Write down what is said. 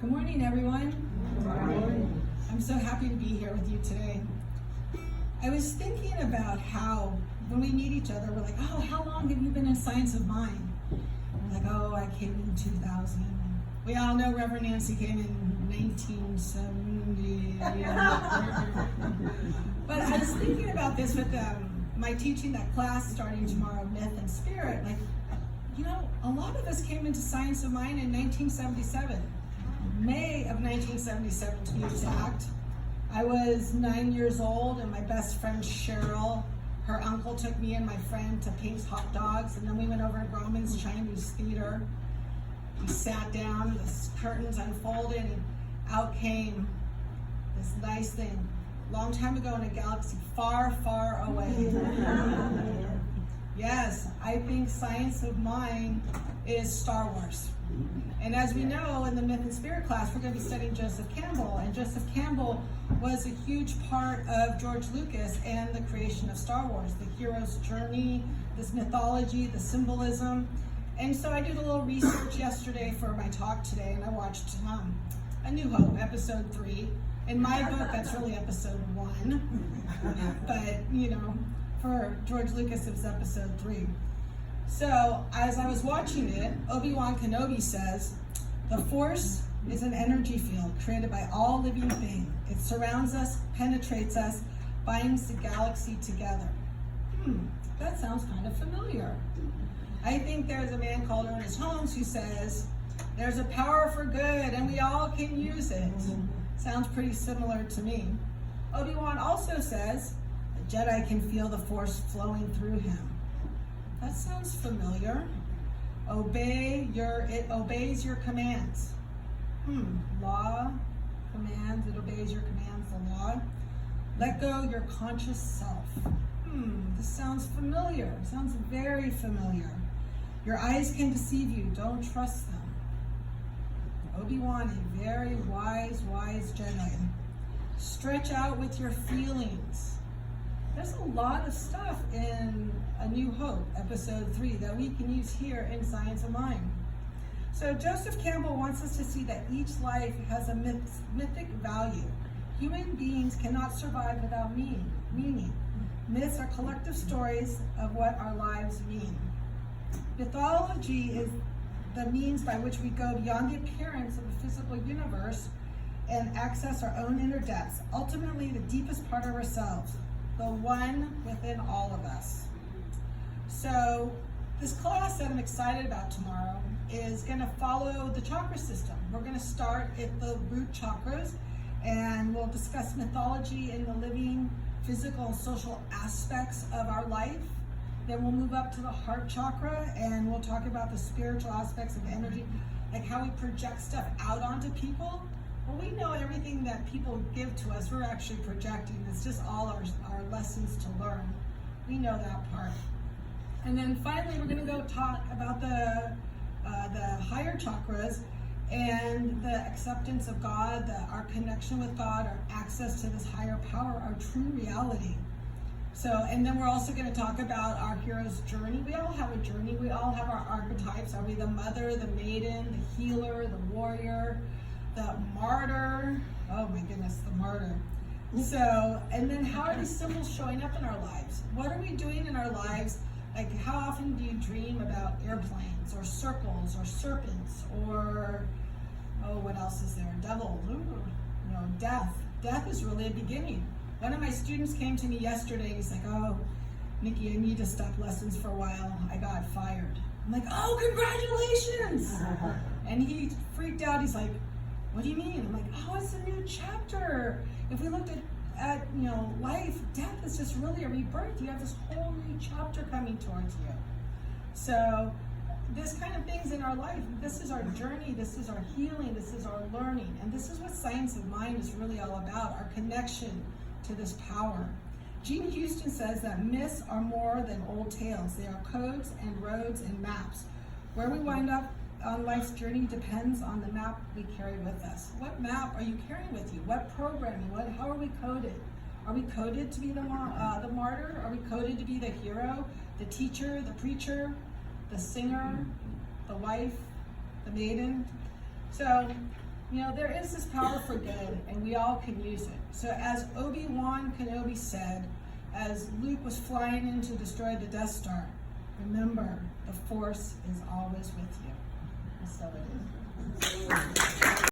Good morning, everyone. Good morning. I'm so happy to be here with you today. I was thinking about how when we meet each other, we're like, oh, how long have you been in Science of Mind? We're like, oh, I came in 2000. We all know Reverend Nancy came in 1970. But I was thinking about this with my teaching that class starting tomorrow, Myth and Spirit. Like, you know, a lot of us came into Science of Mind in 1977. May of 1977 to be exact. I was 9 years old and my best friend Cheryl, her uncle took me and my friend to Pink's Hot Dogs, and then we went over to Grauman's Chinese Theater. We sat down, the curtains unfolded, and out came this nice thing. Long time ago in a galaxy far, far away. Yes, I think Science of Mind is Star Wars. And as we know, in the Myth and Spirit class, we're going to be studying Joseph Campbell. And Joseph Campbell was a huge part of George Lucas and the creation of Star Wars, the hero's journey, this mythology, the symbolism. And so I did a little research yesterday for my talk today, and I watched A New Hope, episode 3. In my book, that's really episode 1. But, you know, for George Lucas, it was episode 3. So, as I was watching it, Obi-Wan Kenobi says, the Force is an energy field created by all living things. It surrounds us, penetrates us, binds the galaxy together. That sounds kind of familiar. I think there's a man called Ernest Holmes who says, there's a power for good and we all can use it. Sounds pretty similar to me. Obi-Wan also says, a Jedi can feel the Force flowing through him. That sounds familiar. It obeys your commands. Law, commands, it obeys your commands, the law. Let go your conscious self. This sounds familiar. Sounds very familiar. Your eyes can deceive you. Don't trust them. Obi-Wan, a very wise Jedi. Stretch out with your feelings. There's a lot of stuff in A New Hope, episode 3, that we can use here in Science of Mind. So Joseph Campbell wants us to see that each life has a mythic value. Human beings cannot survive without meaning. Myths are collective stories of what our lives mean. Mythology is the means by which we go beyond the appearance of the physical universe and access our own inner depths, ultimately the deepest part of ourselves, the one within all of us. So this class that I'm excited about tomorrow is going to follow the chakra system. We're going to start at the root chakras, and we'll discuss mythology in the living, physical, and social aspects of our life. Then we'll move up to the heart chakra, and we'll talk about the spiritual aspects of energy, like how we project stuff out onto people. Well, we know everything that people give to us, we're actually projecting. It's just all our lessons to learn. We know that part. And then finally, we're going to go talk about the higher chakras and the acceptance of God, our connection with God, our access to this higher power, our true reality. So, and then we're also going to talk about our hero's journey. We all have a journey. We all have our archetypes. Are we the mother, the maiden, the healer, the warrior, the martyr? Oh my goodness, the martyr. So, and then how are these symbols showing up in our lives? What are we doing in our lives? Like, how often do you dream about airplanes or circles or serpents or, oh, what else is there? Devil, death. Death is really a beginning. One of my students came to me yesterday. He's like, oh, Nikki, I need to stop lessons for a while. I got fired. I'm like, oh, congratulations. And he freaked out. He's like, what do you mean? I'm like, oh, it's a new chapter. If we looked at life, death is just really a rebirth. You have this whole new chapter coming towards you. So this kind of things in our life, this is our journey, this is our healing, this is our learning. And this is what Science of Mind is really all about, our connection to this power. Jean Houston says that myths are more than old tales. They are codes and roads and maps. Where we wind up on life's journey depends on the map we carry with us. What map are you carrying with you? What programming? How are we coded? Are we coded to be the martyr? Are we coded to be the hero, the teacher, the preacher, the singer, the wife, the maiden? So You know, there is this power for good, and we all can use it. So as Obi-Wan Kenobi said, as Luke was flying in to destroy the Death Star, remember, the Force is always with you. So it is.